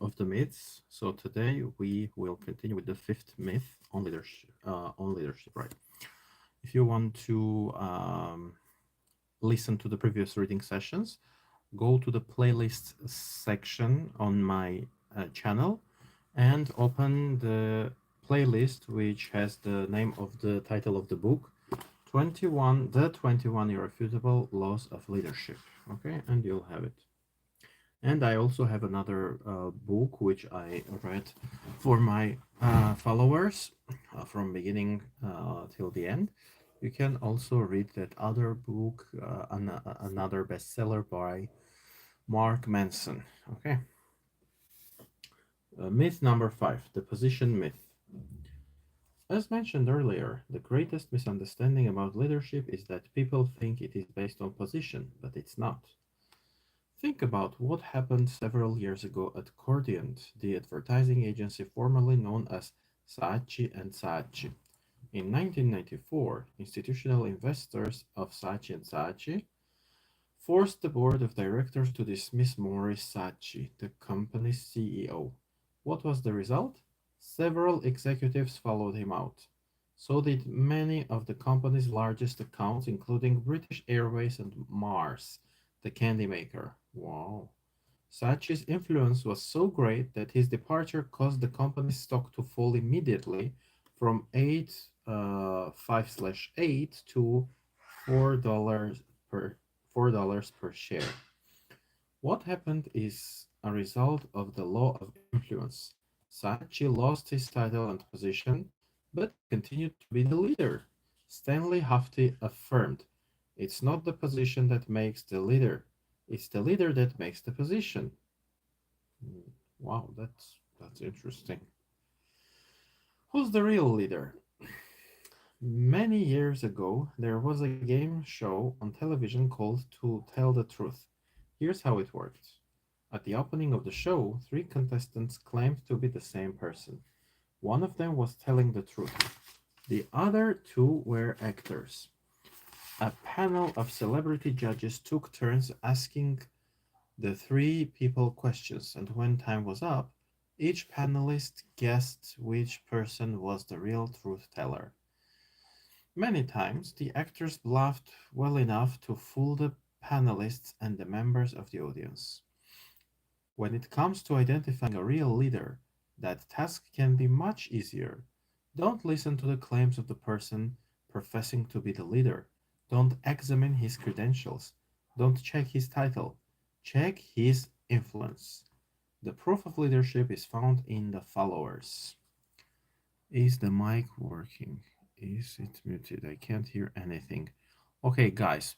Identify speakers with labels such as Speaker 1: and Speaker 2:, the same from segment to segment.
Speaker 1: of the myths. So today we will continue with the fifth myth on leadership. Right? If you want to listen to the previous reading sessions, go to the playlist section on my channel and open the playlist which has the name of the title of the book, 21 Irrefutable Laws of Leadership. Okay, and you'll have it. And I also have another book which I read for my followers from beginning till the end. You can also read that other book, another bestseller by Mark Manson. Okay. Myth number 5, the position myth. As mentioned earlier, the greatest misunderstanding about leadership is that people think it is based on position, but it's not. Think about what happened several years ago at Cordiant, the advertising agency formerly known as Saatchi and Saatchi. In 1994, institutional investors of Saatchi and Saatchi forced the board of directors to dismiss Morris Saatchi, the company's CEO. What was the result? Several executives followed him out. So did many of the company's largest accounts, including British Airways and Mars, the candy maker. Wow. Saatchi's influence was so great that his departure caused the company's stock to fall immediately from 5/8 to $4 per $4 per share. What happened is a result of the law of influence. Saatchi lost his title and position, but he continued to be the leader. Stanley Hafty affirmed, "It's not the position that makes the leader, it's the leader that makes the position." Wow, that's interesting. Who's the real leader? Many years ago, there was a game show on television called To Tell the Truth. Here's how it worked. At the opening of the show, three contestants claimed to be the same person. One of them was telling the truth. The other two were actors. A panel of celebrity judges took turns asking the three people questions, and when time was up, each panelist guessed which person was the real truth teller. Many times, the actors bluffed well enough to fool the panelists and the members of the audience. When it comes to identifying a real leader, that task can be much easier. Don't listen to the claims of the person professing to be the leader. Don't examine his credentials. Don't check his title. Check his influence. The proof of leadership is found in the followers. Is the mic working? Is it muted? I can't hear anything. Okay, guys,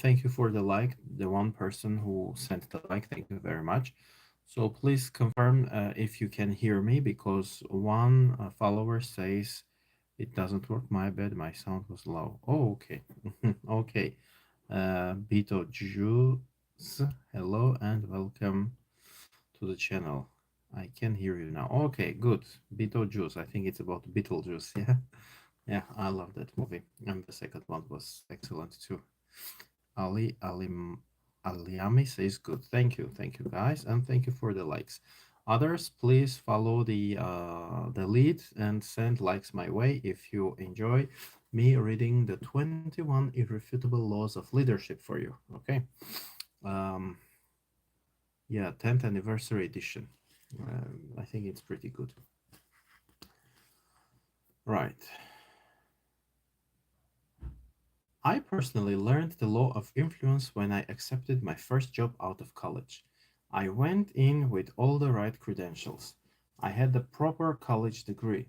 Speaker 1: thank you for the like. The one person who sent the like, thank you very much. So please confirm if you can hear me, because one follower says it doesn't work. My bad, my sound was low. Oh, okay. Okay. Beetlejuice, hello and welcome to the channel. I can hear you now. Okay, good. Beetlejuice. I think it's about Beetlejuice. Yeah. Yeah, I love that movie. And the second one was excellent too. Ali Alim Aliami says good. Thank you guys, and thank you for the likes. Others, please follow the lead and send likes my way if you enjoy me reading the 21 Irrefutable Laws of Leadership for you. Okay. Um, yeah, 10th anniversary edition. I think it's pretty good. Right. I personally learned the law of influence when I accepted my first job out of college. I went in with all the right credentials. I had the proper college degree.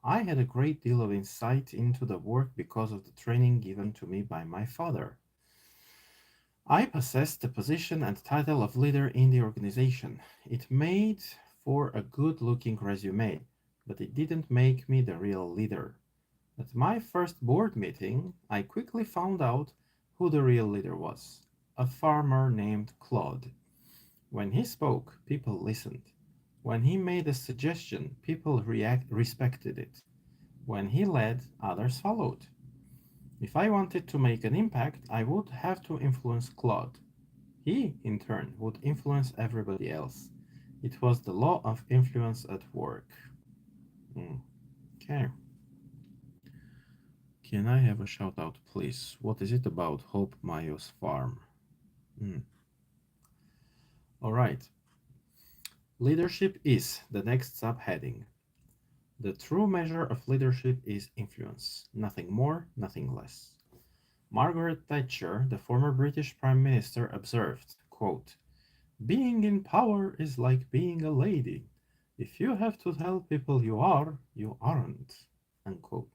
Speaker 1: I had a great deal of insight into the work because of the training given to me by my father. I possessed the position and title of leader in the organization. It made for a good looking resume, but it didn't make me the real leader. At my first board meeting, I quickly found out who the real leader was, a farmer named Claude. When he spoke, people listened. When he made a suggestion, people respected it. When he led, others followed. If I wanted to make an impact, I would have to influence Claude. He, in turn, would influence everybody else. It was the law of influence at work. Mm, okay. Can I have a shout out, please? What is it about Hope Mayo's farm? Mm, all right. Leadership is the next subheading. The true measure of leadership is influence. Nothing more, nothing less. Margaret Thatcher, the former British Prime Minister, observed, quote, being in power is like being a lady. If you have to tell people you are, you aren't. Unquote.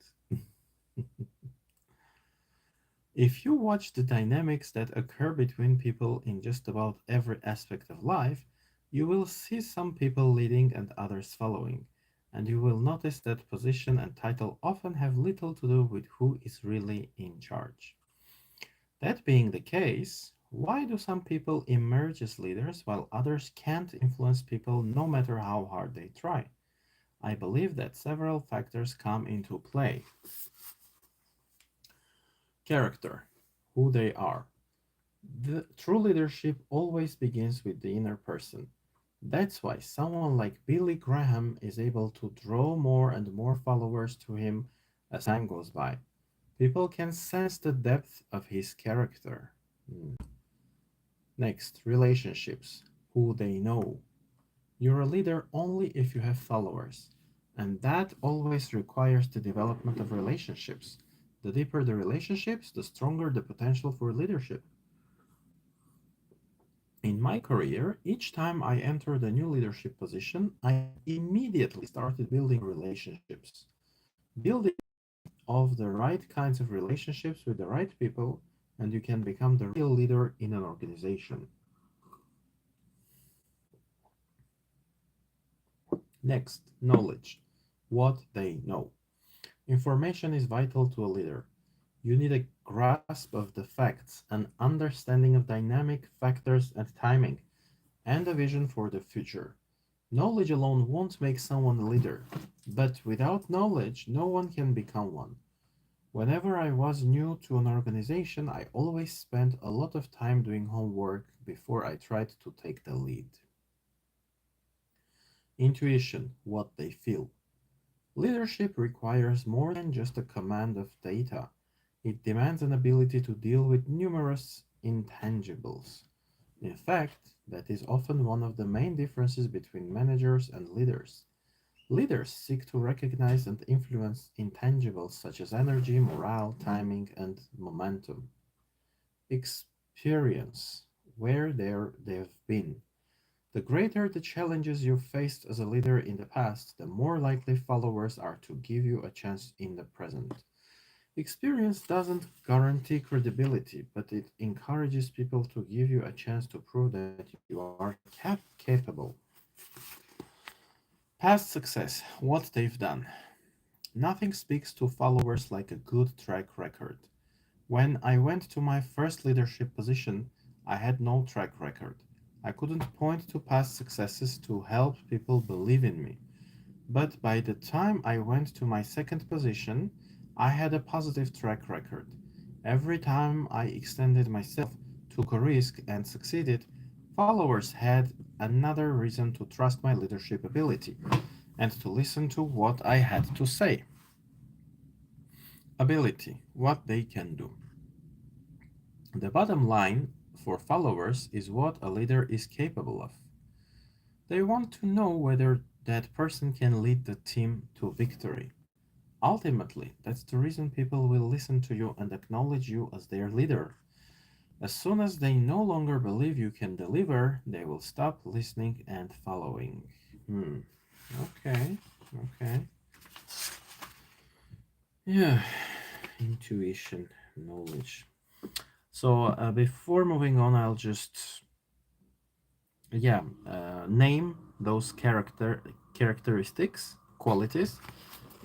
Speaker 1: If you watch the dynamics that occur between people in just about every aspect of life, you will see some people leading and others following, and you will notice that position and title often have little to do with who is really in charge. That being the case, why do some people emerge as leaders while others can't influence people no matter how hard they try? I believe that several factors come into play. Character, who they are. The true leadership always begins with the inner person. That's why someone like Billy Graham is able to draw more and more followers to him as time goes by. People can sense the depth of his character. Hmm. Next, relationships. Who they know. You're a leader only if you have followers, and that always requires the development of relationships. The deeper the relationships, the stronger the potential for leadership. In my career, each time I entered a new leadership position, I immediately started building relationships. Building of the right kinds of relationships with the right people, and you can become the real leader in an organization. Next, knowledge. What they know. Information is vital to a leader. You need a grasp of the facts, an understanding of dynamic factors and timing, and a vision for the future. Knowledge alone won't make someone a leader, but without knowledge, no one can become one. Whenever I was new to an organization, I always spent a lot of time doing homework before I tried to take the lead. Intuition, what they feel. Leadership requires more than just a command of data. It demands an ability to deal with numerous intangibles. In fact, that is often one of the main differences between managers and leaders. Leaders seek to recognize and influence intangibles such as energy, morale, timing, and momentum. Experience where they've been. The greater the challenges you've faced as a leader in the past, the more likely followers are to give you a chance in the present. Experience doesn't guarantee credibility, but it encourages people to give you a chance to prove that you are capable. Past success, what they've done. Nothing speaks to followers like a good track record. When I went to my first leadership position, I had no track record. I couldn't point to past successes to help people believe in me. But by the time I went to my second position, I had a positive track record. Every time I extended myself, took a risk, and succeeded, followers had another reason to trust my leadership ability and to listen to what I had to say. Ability, what they can do. The bottom line for followers is what a leader is capable of. They want to know whether that person can lead the team to victory. Ultimately, that's the reason people will listen to you and acknowledge you as their leader. As soon as they no longer believe you can deliver, they will stop listening and following. Hmm. Okay. Okay. Yeah. Intuition, knowledge. So before moving on, I'll just name those characteristics, qualities,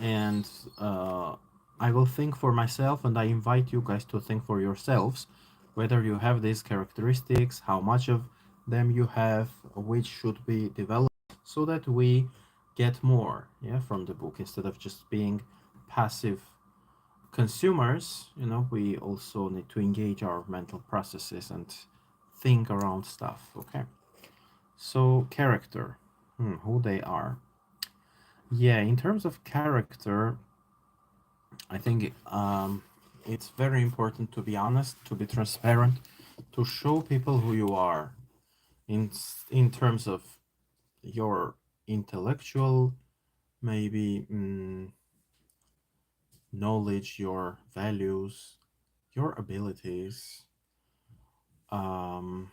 Speaker 1: and uh, I will think for myself, and I invite you guys to think for yourselves whether you have these characteristics, how much of them you have, which should be developed, so that we get more, yeah, from the book instead of just being passive consumers. We also need to engage our mental processes and think around stuff. Okay. So, character. who they are. Yeah, in terms of character, I think it's very important to be honest, to be transparent, to show people who you are in terms of your intellectual, maybe knowledge, your values, your abilities. Um,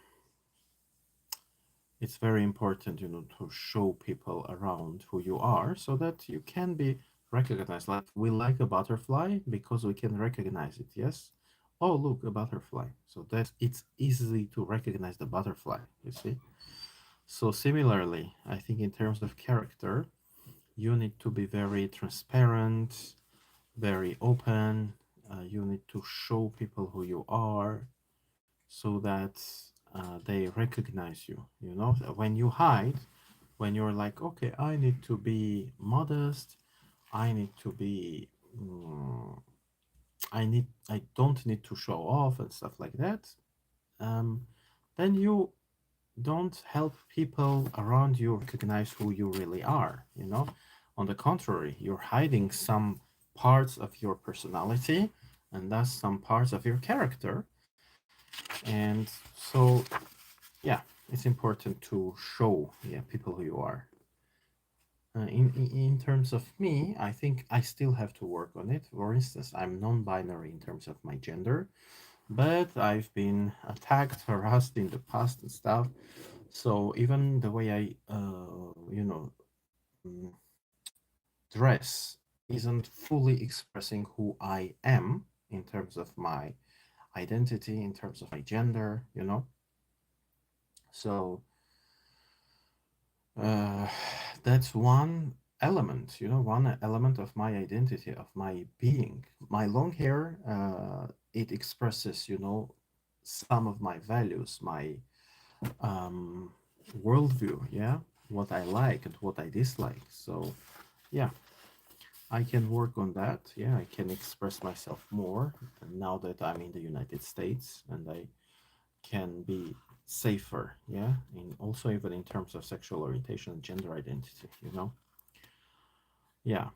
Speaker 1: it's very important, to show people around who you are so that you can be recognized. Like we like a butterfly because we can recognize it. Yes. Oh, look, a butterfly. So that it's easy to recognize the butterfly. You see. So similarly, I think in terms of character, you need to be very transparent, very open. You need to show people who you are so that they recognize you. When you hide, when you're like, okay, I need to be modest, I need to be, I don't need to show off and stuff like that. Um, then you don't help people around you recognize who you really are. On the contrary, you're hiding some parts of your personality and thus some parts of your character. And so, yeah, it's important to show, people who you are. In terms of me, I think I still have to work on it. For instance, I'm non-binary in terms of my gender, but I've been attacked, harassed in the past and stuff. So even the way I, mm, dress isn't fully expressing who I am in terms of my identity, in terms of my gender. So uh, that's one element of my identity, of my being. My long hair, it expresses, some of my values, my um, worldview, yeah, what I like and what I dislike. So, yeah, I can work on that. Yeah, I can express myself more now that I'm in the United States and I can be safer. Yeah, and also even in terms of sexual orientation and gender identity. Yeah.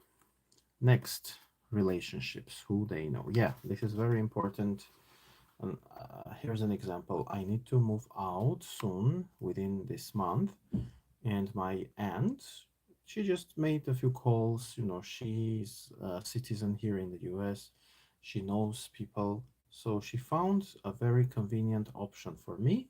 Speaker 1: Next, relationships, who they know. Yeah, this is very important. And here's an example. I need to move out soon, within this month, and my aunt, she just made a few calls. She's a citizen here in the US. She knows people, so she found a very convenient option for me,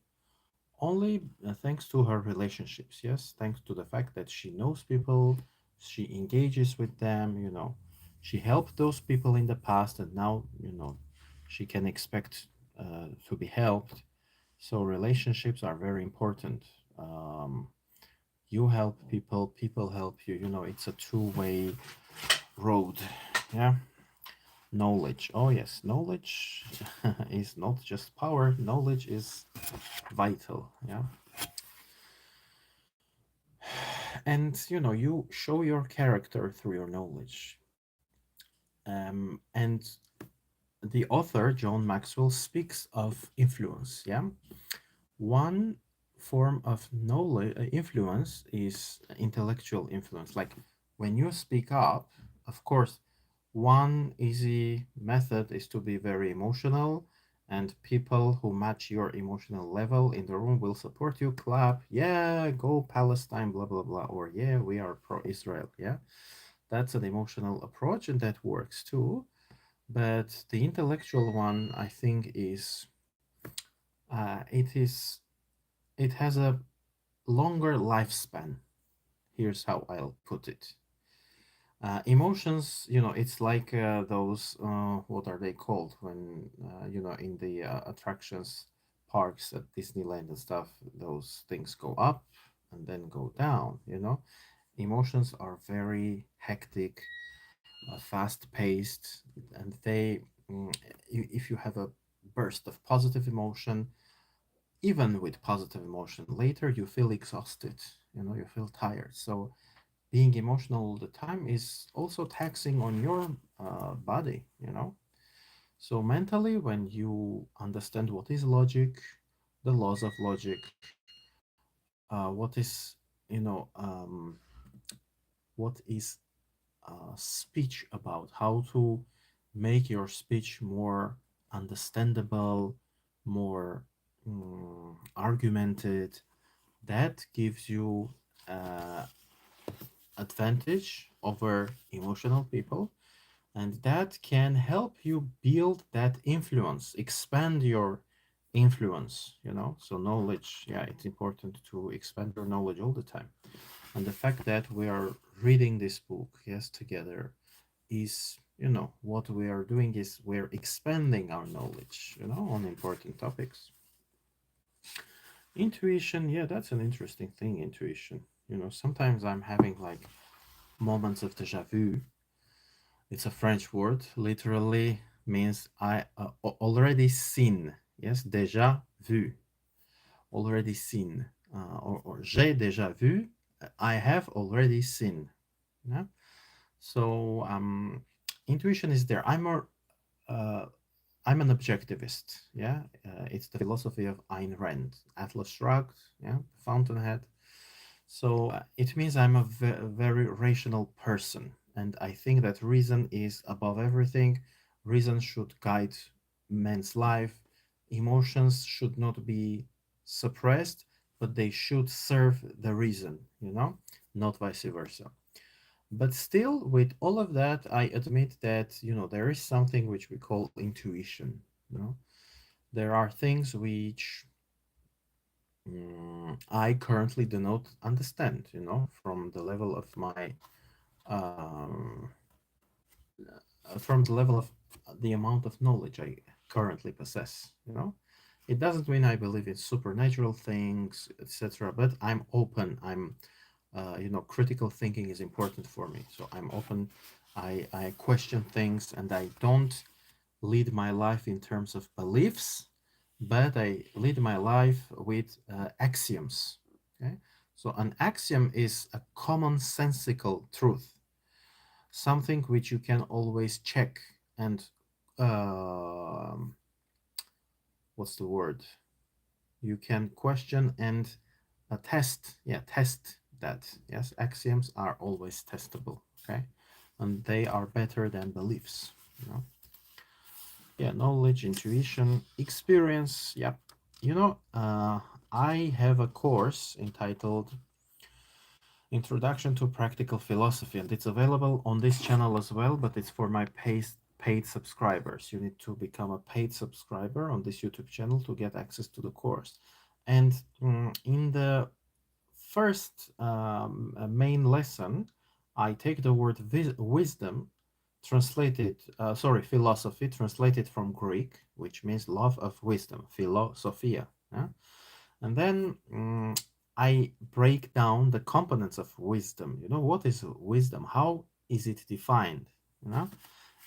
Speaker 1: only thanks to her relationships. Yes, thanks to the fact that she knows people, she engages with them. She helped those people in the past, and now she can expect to be helped. So relationships are very important. You help people, people help you. It's a two-way road. Yeah. Knowledge. Oh yes, knowledge is not just power. Knowledge is vital. Yeah. And you show your character through your knowledge. And the author John Maxwell speaks of influence. Yeah. One form of knowledge influence is intellectual influence. Like when you speak up, of course, one easy method is to be very emotional, and people who match your emotional level in the room will support you, clap, yeah, go Palestine, blah, blah, blah, or yeah, we are pro Israel. Yeah, that's an emotional approach, and that works too. But the intellectual one, I think, it is it has a longer lifespan. Here's how I'll put it. Emotions, it's like those, what are they called when, in the attractions, parks at Disneyland and stuff, those things go up and then go down. Emotions are very hectic, fast paced, and if you have a burst of positive emotion, even with positive emotion, later you feel exhausted, you feel tired. So being emotional all the time is also taxing on your body. So mentally, when you understand what is logic, the laws of logic, what is you know, what is speech about, how to make your speech more understandable, more argumented. That gives you uh, advantage over emotional people, and that can help you build that influence, expand your influence, you know. So knowledge, yeah, it's important to expand your knowledge all the time. And the fact that we are reading this book, yes, together, is, you know, what we are doing is we're expanding our knowledge, you know, on important topics. Intuition, yeah, that's an interesting thing. Intuition, you know, sometimes I'm having like moments of deja vu. It's a French word, literally means I already seen. Yes, déjà vu, already seen, or j'ai déjà vu, I have already seen. Yeah. So intuition is there. Uh, I'm an objectivist. Yeah, it's the philosophy of Ayn Rand, Atlas Shrugged. Yeah, Fountainhead. So it means I'm a very rational person, and I think that reason is above everything. Reason should guide man's life. Emotions should not be suppressed, but they should serve the reason, you know, not vice versa. But still, with all of that, I admit that, you know, there is something which we call intuition. You know, there are things which I currently do not understand, you know, from the level of my, um, from the level of the amount of knowledge I currently possess, you know. It doesn't mean I believe in supernatural things, etc. But I'm open. You know, critical thinking is important for me. So I'm open. I question things, and I don't lead my life in terms of beliefs, but I lead my life with axioms. Okay, so an axiom is a commonsensical truth, something which you can always check and um what's the word? You can question and test. Yeah, test that. Yes, axioms are always testable. Okay, and they are better than beliefs. You know. Yeah, knowledge, intuition, experience. Yep. You know, I have a course entitled Introduction to Practical Philosophy, and it's available on this channel as well, but it's for my paid subscribers. You need to become a paid subscriber on this YouTube channel to get access to the course. And in the first main lesson, I take the word wisdom, translated, sorry, philosophy, translated from Greek, which means love of wisdom, philosophia. Yeah? And then I break down the components of wisdom. You know, what is wisdom? How is it defined? You know,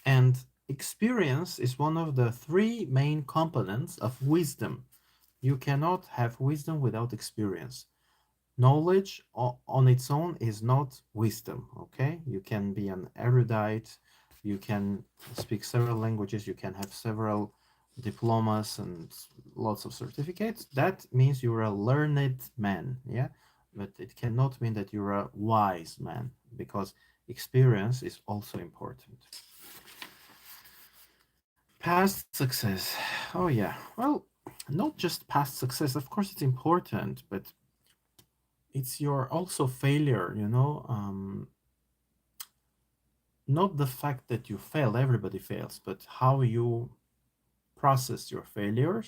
Speaker 1: and experience is one of the three main components of wisdom. You cannot have wisdom without experience. Knowledge on its own is not wisdom. Okay, you can be an erudite, you can speak several languages, you can have several diplomas and lots of certificates. That means you're a learned man. Yeah, but it cannot mean that you're a wise man, because experience is also important. Past success. Oh yeah, well, not just past success, of course it's important, but it's your also failure, you know. Not the fact that you failed, everybody fails, but how you process your failure,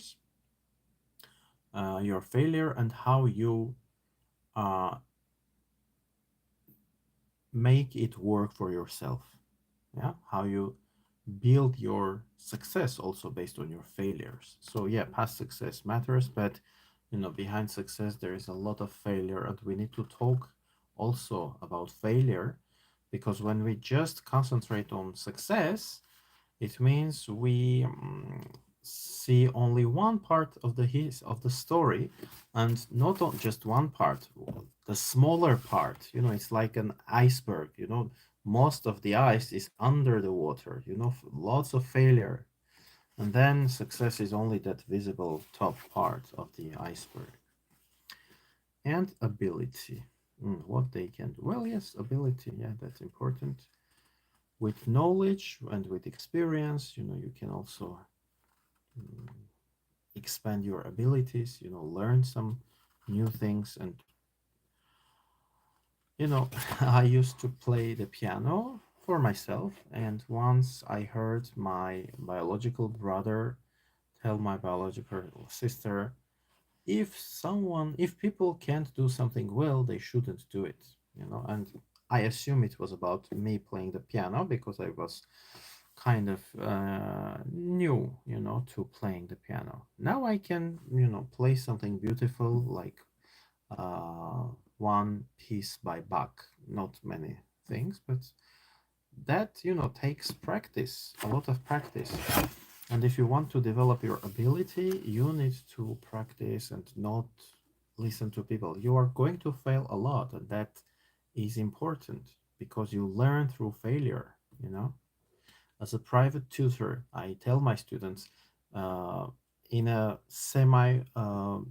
Speaker 1: and how you uh, make it work for yourself. Yeah, how you build your success also based on your failures. So yeah, past success matters, but you know, behind success there is a lot of failure, and we need to talk also about failure, because when we just concentrate on success, it means we see only one part of the story, and not just one part, the smaller part. You know, it's like an iceberg. You know, most of the ice is under the water. You know, lots of failure, and then success is only that visible top part of the iceberg. And ability. What they can do. Well, yes, ability. Yeah, that's important. With knowledge and with experience, you can also mm, expand your abilities, learn some new things. And, I used to play the piano for myself. And once I heard my biological brother tell my biological sister, if people can't do something well, they shouldn't do it. And I assume it was about me playing the piano because I was kind of new to playing the piano. Now I can play something beautiful like uh, one piece by Bach. Not many things, but that takes practice, a lot of practice. And if you want to develop your ability, you need to practice and not listen to people. You are going to fail a lot, and that is important because you learn through failure. As a private tutor, I tell my students uh, in a semi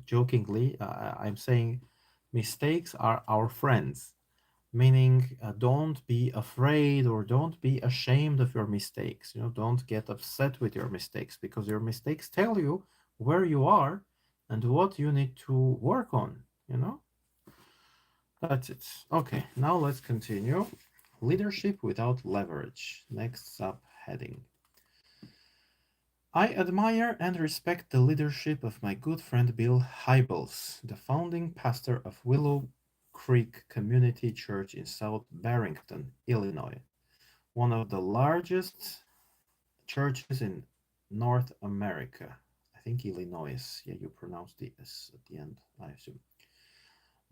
Speaker 1: jokingly, I'm saying mistakes are our friends, meaning don't be afraid or don't be ashamed of your mistakes. Don't get upset with your mistakes because your mistakes tell you where you are and what you need to work on. That's it. Okay, now let's continue. Leadership without leverage. Next subheading. I admire and respect the leadership of my good friend Bill Hybels, the founding pastor of Willow Creek Community Church in South Barrington, Illinois, one of the largest churches in North America. I think Illinois. Yeah, you pronounce the S at the end, I assume.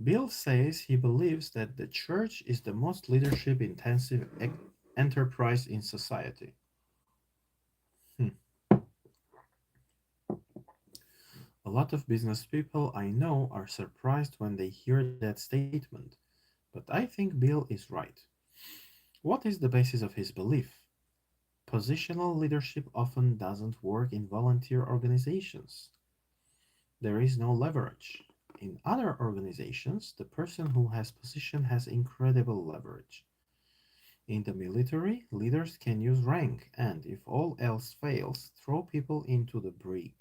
Speaker 1: Bill says he believes that the church is the most leadership intensive enterprise in society. Hmm. A lot of business people I know are surprised when they hear that statement, but I think Bill is right. What is the basis of his belief? Positional leadership often doesn't work in volunteer organizations. There is no leverage. In other organizations, the person who has position has incredible leverage. In the military, leaders can use rank and, if all else fails, throw people into the brig.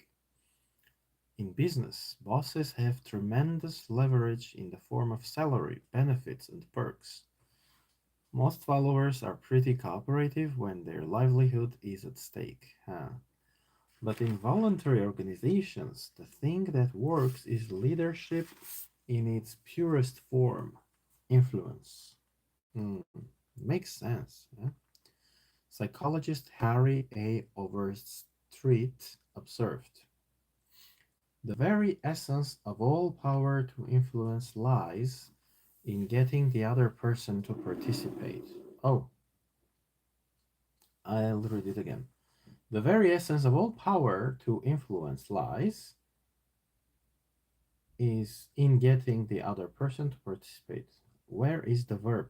Speaker 1: In business, bosses have tremendous leverage in the form of salary, benefits, and perks. Most followers are pretty cooperative when their livelihood is at stake. Huh? But in voluntary organizations, the thing that works is leadership in its purest form, influence. Hmm, makes sense. Yeah? Psychologist Harry A. Overstreet observed, the very essence of all power to influence lies in getting the other person to participate. Oh, I'll read it again. The very essence of all power to influence lies is in getting the other person to participate. Where is the verb?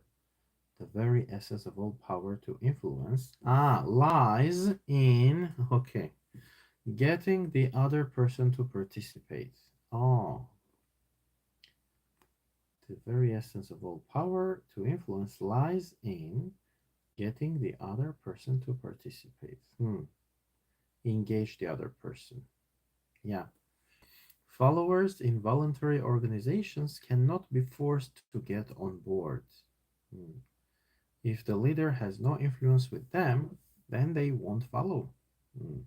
Speaker 1: The very essence of all power to influence lies in, okay, getting the other person to participate. Oh, the very essence of all power to influence lies in getting the other person to participate. Engage the other person. Yeah. Followers in voluntary organizations cannot be forced to get on board. Hmm. If the leader has no influence with them, then they won't follow. Hmm.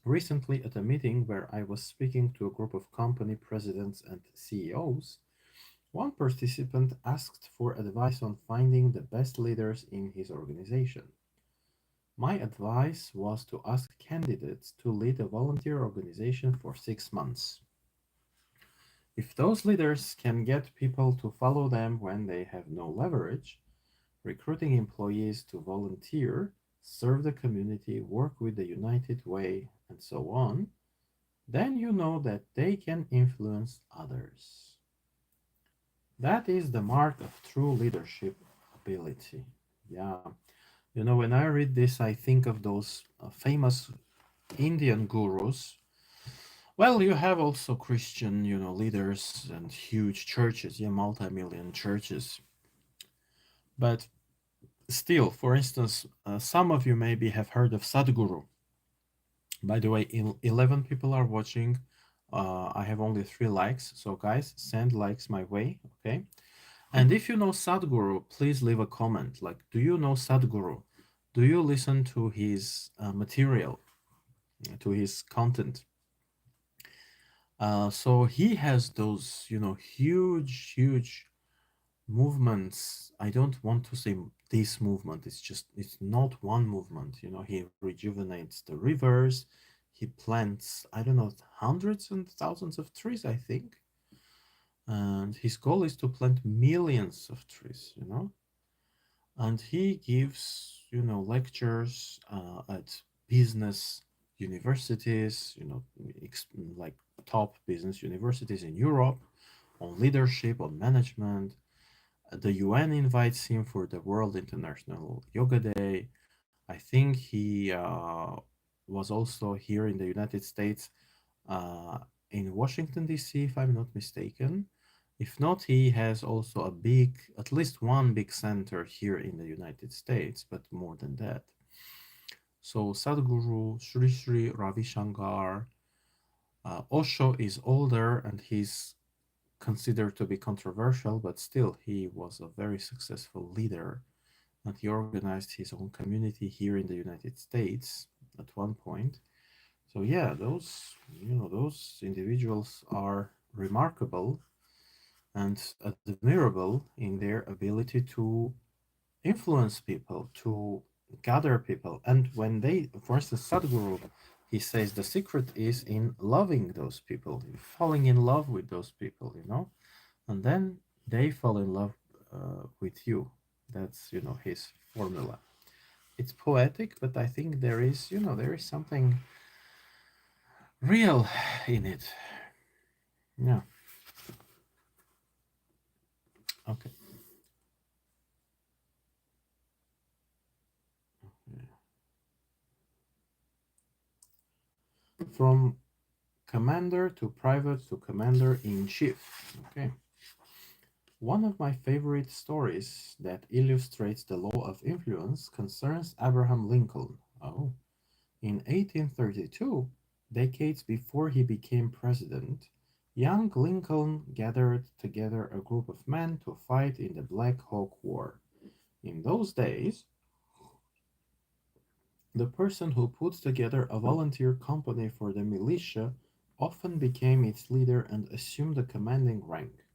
Speaker 1: Recently, at a meeting where I was speaking to a group of company presidents and CEOs, one participant asked for advice on finding the best leaders in his organization. My advice was to ask candidates to lead a volunteer organization for 6 months. If those leaders can get people to follow them when they have no leverage, recruiting employees to volunteer, serve the community, work with the United Way, and so on, then you know that they can influence others. That is the mark of true leadership ability. Yeah. When I read this, I think of those famous Indian gurus Well, you have also Christian, leaders and huge churches, yeah, multi-million churches. But still, for instance, some of you maybe have heard of Sadhguru. By the way, 11 people are watching. I have only 3 likes, so guys, send likes my way, okay? And if you know Sadhguru, please leave a comment. Like, do you know Sadhguru? Do you listen to his material, to his content? So he has those, huge, huge movements. I don't want to say this movement. It's not one movement. He rejuvenates the rivers. He plants, I don't know, hundreds and thousands of trees, I think. And his goal is to plant millions of trees, and he gives lectures at business universities, like top business universities in Europe, on leadership, on management. The UN invites him for the World International Yoga Day. I think he was also here in the United States, uh, in Washington, D.C., if I'm not mistaken. If not, he has also at least one big center here in the United States, but more than that. So Sadhguru Sri Sri Ravi Shankar, Osho is older and he's considered to be controversial, but still he was a very successful leader, and he organized his own community here in the United States at one point. So yeah, those individuals are remarkable and admirable in their ability to influence people, to gather people. And when they, for instance, Sadhguru, he says the secret is in loving those people, falling in love with those people, and then they fall in love with you. That's, his formula. It's poetic, but I think there is something real in it. Yeah. Okay. From commander to private to commander in chief. Okay. One of my favorite stories that illustrates the law of influence concerns Abraham Lincoln. Oh, in 1832, decades before he became president, young Lincoln gathered together a group of men to fight in the Black Hawk War. In those days, the person who puts together a volunteer company for the militia often became its leader and assumed a commanding rank.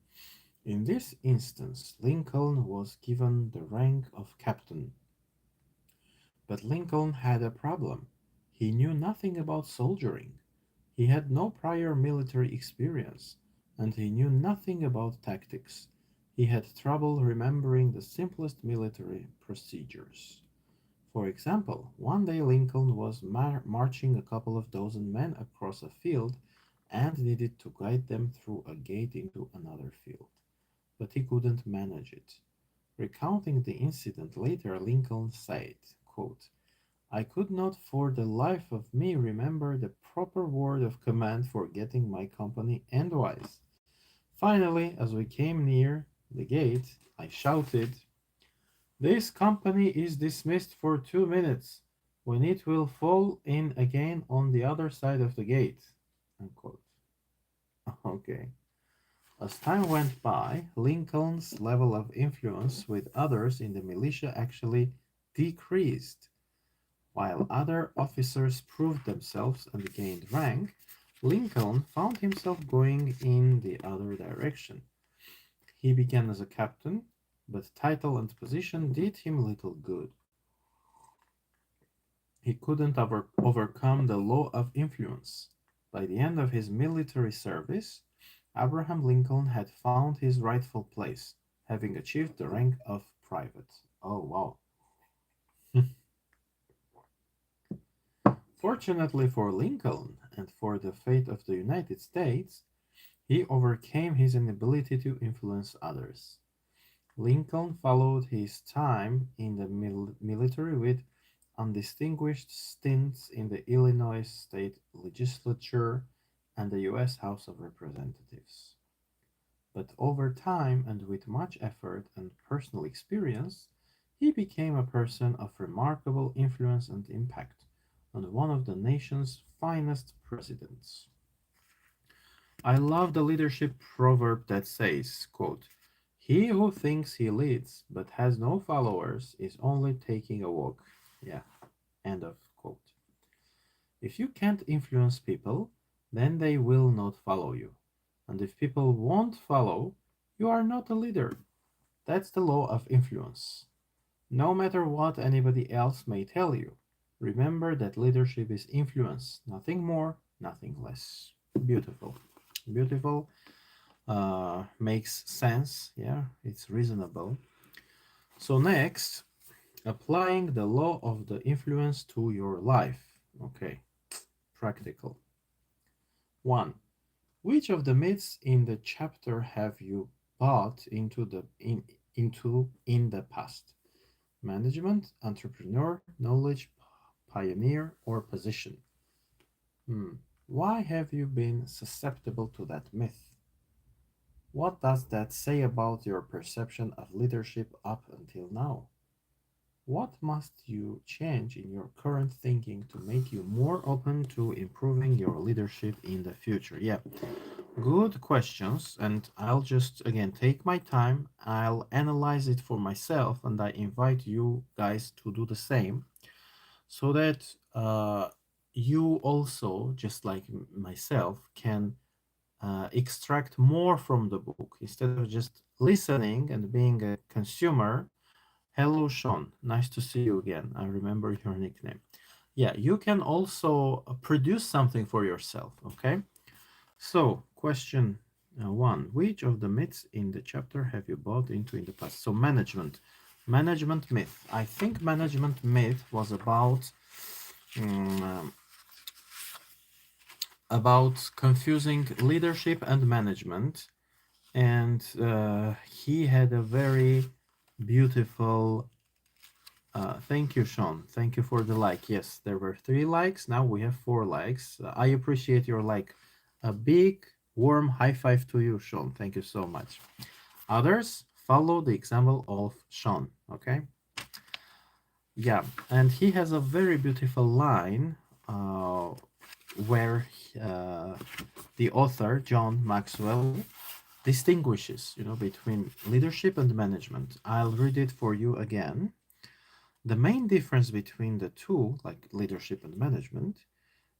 Speaker 1: In this instance, Lincoln was given the rank of captain. But Lincoln had a problem. He knew nothing about soldiering. He had no prior military experience, and he knew nothing about tactics. He had trouble remembering the simplest military procedures. For example, one day Lincoln was marching a couple of dozen men across a field and needed to guide them through a gate into another field, but he couldn't manage it. Recounting the incident later, Lincoln said, quote, I could not for the life of me remember the proper word of command for getting my company endwise. Finally, as we came near the gate, I shouted, this company is dismissed for 2 minutes, when it will fall in again on the other side of the gate. Unquote. Okay. As time went by, Lincoln's level of influence with others in the militia actually decreased. While other officers proved themselves and gained rank, Lincoln found himself going in the other direction. He began as a captain, but title and position did him little good. He couldn't overcome the law of influence. By the end of his military service, Abraham Lincoln had found his rightful place, having achieved the rank of private. Oh, wow. Fortunately for Lincoln and for the fate of the United States, he overcame his inability to influence others. Lincoln followed his time in the military with undistinguished stints in the Illinois state legislature and the US House of Representatives. But over time and with much effort and personal experience, he became a person of remarkable influence and impact, and one of the nation's finest presidents. I love the leadership proverb that says, quote, "He who thinks he leads but has no followers is only taking a walk." Yeah, end of quote. If you can't influence people, then they will not follow you. And if people won't follow, you are not a leader. That's the law of influence. No matter what anybody else may tell you, remember that leadership is influence, nothing more, nothing less. Beautiful. Beautiful. Makes sense. Yeah, it's reasonable. So, next, applying the law of the influence to your life. Okay, practical. 1. Which of the myths in the chapter have you bought into in the past? Management, entrepreneur, knowledge, pioneer, or position? Hmm. Why have you been susceptible to that myth? What does that say about your perception of leadership up until now? What must you change in your current thinking to make you more open to improving your leadership in the future? Yeah, good questions. And I'll just again take my time. I'll analyze it for myself, and I invite you guys to do the same so that you also, just like myself, can extract more from the book instead of just listening and being a consumer. Hello, Sean. Nice to see you again. I remember your nickname. Yeah, you can also produce something for yourself. Okay. So, question one: which of the myths in the chapter have you bought into in the past? So, management myth. I think management myth was um, about confusing leadership and management, and he had a very beautiful. Thank you, Sean. Thank you for the like. Yes, there were 3 likes. Now we have 4 likes. I appreciate your like. A big warm high five to you, Sean. Thank you so much. Others follow the example of Sean. Okay. Yeah, and he has a very beautiful line uh, where the author John Maxwell distinguishes, between leadership and management. I'll read it for you again. The main difference between the two, like leadership and management,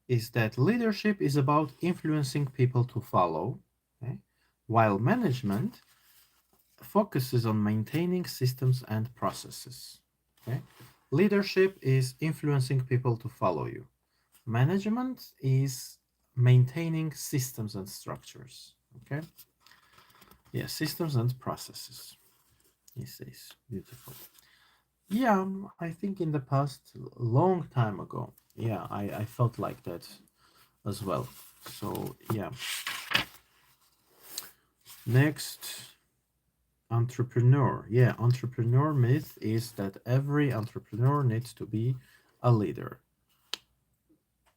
Speaker 1: is that leadership is about influencing people to follow, okay? While management focuses on maintaining systems and processes. Okay? Leadership is influencing people to follow you. Management is maintaining systems and structures. Okay? Yeah, systems and processes. He says, beautiful. Yeah, I think in the past, long time ago, yeah, I felt like that as well. So, yeah. Next, entrepreneur. Yeah, entrepreneur myth is that every entrepreneur needs to be a leader.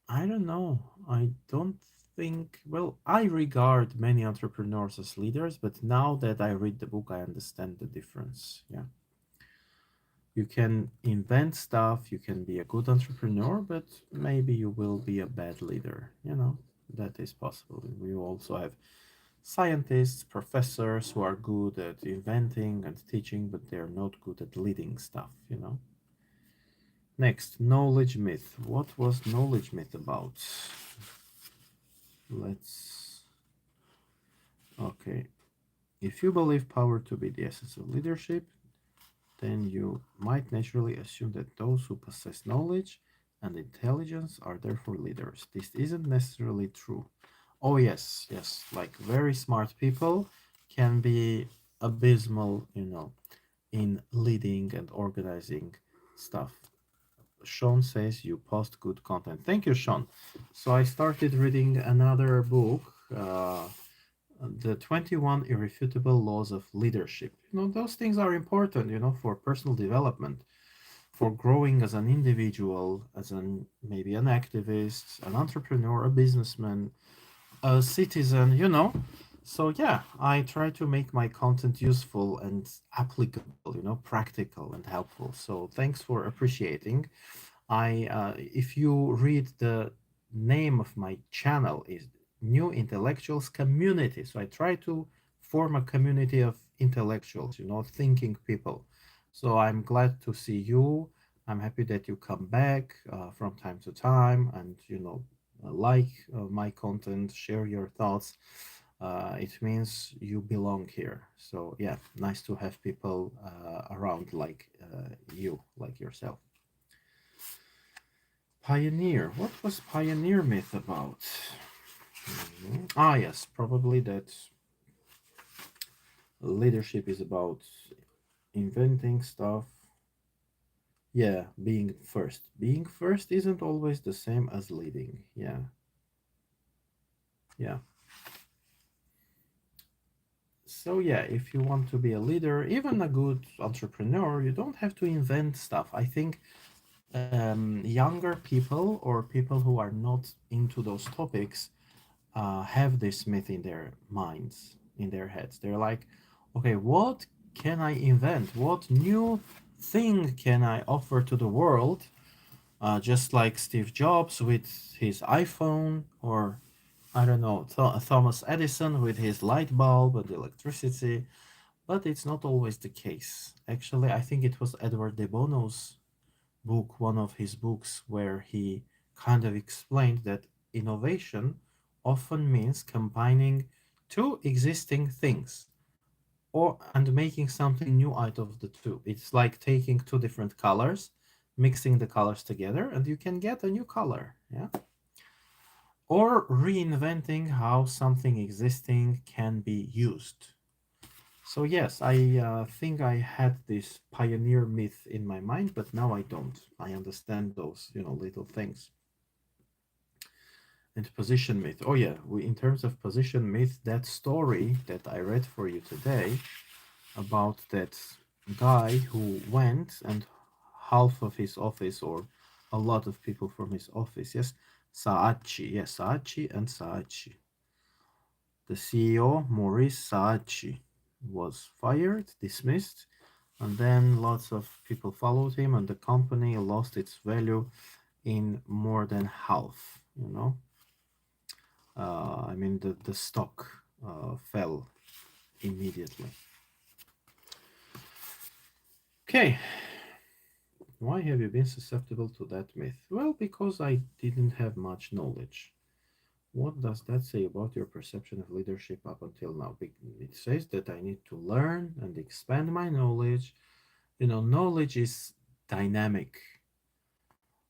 Speaker 1: I don't know. I don't think, well, I regard many entrepreneurs as leaders, but now that I read the book, I understand the difference. Yeah. You can invent stuff, you can be a good entrepreneur, but maybe you will be a bad leader. That is possible. We also have scientists, professors who are good at inventing and teaching, but they're not good at leading stuff. Next, knowledge myth. What was knowledge myth about? Let's. Okay. If you believe power to be the essence of leadership, then you might naturally assume that those who possess knowledge and intelligence are therefore leaders. This isn't necessarily true. Oh, yes, yes, like very smart people can be abysmal, in leading and organizing stuff. Sean says you post good content. Thank you, Sean. So I started reading another book, the 21 Irrefutable Laws of Leadership. Those things are important, for personal development, for growing as an individual, as maybe an activist, an entrepreneur, a businessman, a citizen, you know. So yeah, I try to make my content useful and applicable, you know, practical and helpful. So thanks for appreciating. If you read the name of my channel is New Intellectuals Community. So I try to form a community of intellectuals, you know, thinking people. So I'm glad to see you. I'm happy that you come back from time to time and, you know, like my content, share your thoughts. It means you belong here. So yeah, nice to have people around like you, like yourself. Pioneer. What was Pioneer myth about? Ah, yes, probably that leadership is about inventing stuff. Yeah, being first. Being first isn't always the same as leading. Yeah, yeah. So, yeah, if you want to be a leader, even a good entrepreneur, you don't have to invent stuff. I think younger people or people who are not into those topics have this myth in their minds, in their heads. They're like, okay, what can I invent? What new thing can I offer to the world? Just like Steve Jobs with his iPhone, or I don't know, Thomas Edison with his light bulb and electricity. But it's not always the case. Actually, I think it was Edward de Bono's book, one of his books, where he kind of explained that innovation often means combining two existing things or and making something new out of the two. It's like taking two different colors, mixing the colors together, and you can get a new color. Yeah. Or reinventing how something existing can be used. So yes, I think I had this pioneer myth in my mind, but now I don't. I understand those, you know, little things. And position myth. Oh yeah, in terms of position myth, that story that I read for you today about that guy who went and half of his office or a lot of people from his office, yes, Saatchi, yes, Saatchi and Saatchi. The CEO, Maurice Saatchi, was fired, dismissed, and then lots of people followed him, and the company lost its value in more than half. You know, I mean, the stock fell immediately. Okay, why have you been susceptible to that myth? Well, because I didn't have much knowledge. What does that say about your perception of leadership up until now? It says that I need to learn and expand my knowledge. You know, knowledge is dynamic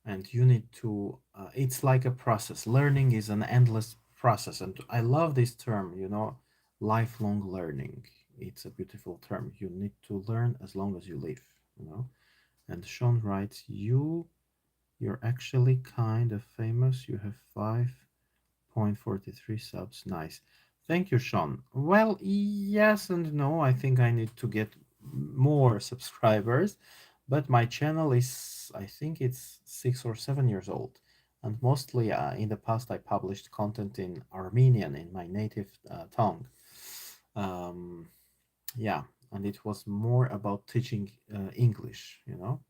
Speaker 1: and you need to, it's like a process. Learning is an endless process. And I love this term, you know, lifelong learning. It's a beautiful term. You need to learn as long as you live, you know. And Sean writes, you're actually kind of famous. You have 5.43 subs. Nice. Thank you, Sean. Well, yes and no. I think I need to get more subscribers, but my channel is, I think it's 6 or 7 years old. And mostly in the past, I published content in Armenian, in my native tongue. Um, yeah, and it was more about teaching English, you know.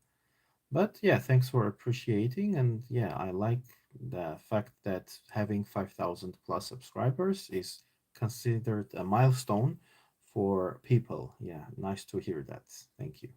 Speaker 1: But yeah, thanks for appreciating. And yeah, I like the fact that having 5,000 plus subscribers is considered a milestone for people. Yeah, nice to hear that. Thank you.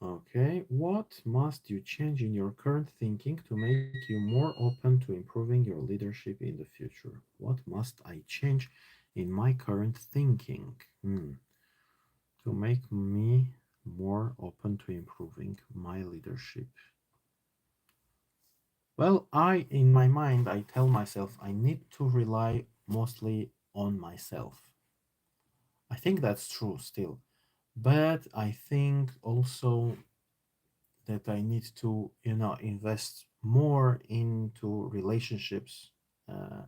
Speaker 1: Okay, what must you change in your current thinking to make you more open to improving your leadership in the future? What must I change in my current thinking? To make me more open to improving my leadership. Well, in my mind, I tell myself I need to rely mostly on myself. I think that's true still. But I think also that I need to, you know, invest more into relationships, uh,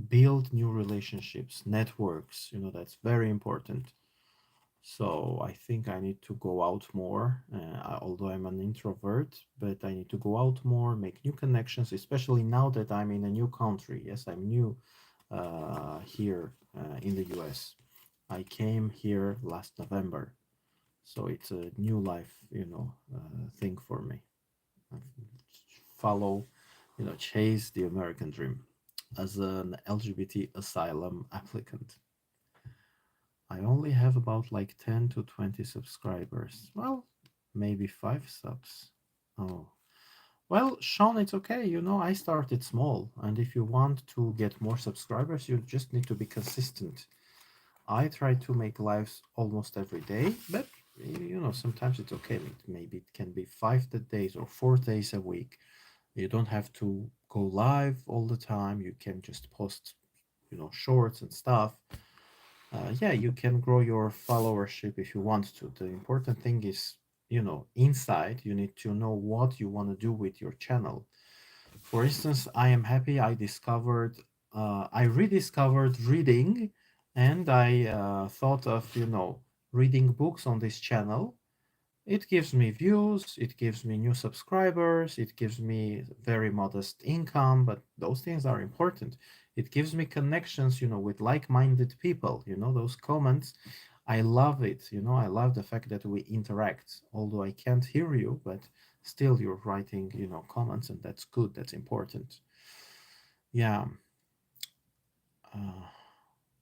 Speaker 1: build new relationships, networks, you know, that's very important. So I think I need to go out more, although I'm an introvert, but I need to go out more, make new connections, especially now that I'm in a new country. Yes, I'm new here in the US. I came here last November, so it's a new life, thing for me. Uh, Follow, chase the American dream as an LGBT asylum applicant. I only have about like 10 to 20 subscribers. Well, maybe 5 subs. Oh. Well, Sean, it's okay. I started small. And if you want to get more subscribers, you just need to be consistent. I try to make lives almost every day, but sometimes it's okay. Maybe it can be 5 days or 4 days a week. You don't have to go live all the time. You can just post, shorts and stuff. Yeah, you can grow your followership if you want to. The important thing is, inside, you need to know what you want to do with your channel. For instance, I am happy I rediscovered reading, and I thought of, reading books on this channel. It gives me views, it gives me new subscribers, it gives me very modest income, but those things are important. It gives me connections, with like-minded people, those comments. I love it, I love the fact that we interact, although I can't hear you, but still you're writing, comments, and that's good, that's important. Yeah. Uh,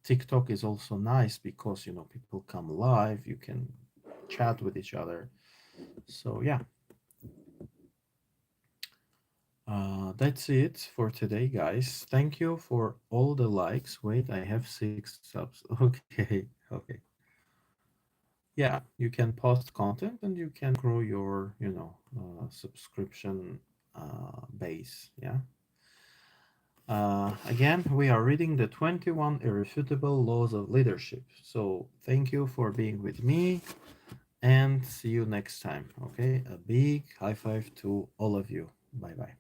Speaker 1: TikTok is also nice because, people come live, you can chat with each other. So yeah. That's it for today, guys. Thank you for all the likes. Wait, I have 6 subs. Okay, okay. Yeah, you can post content and you can grow your, subscription base. Yeah. Again, we are reading the 21 Irrefutable Laws of Leadership. So thank you for being with me and see you next time. Okay, a big high five to all of you. Bye bye.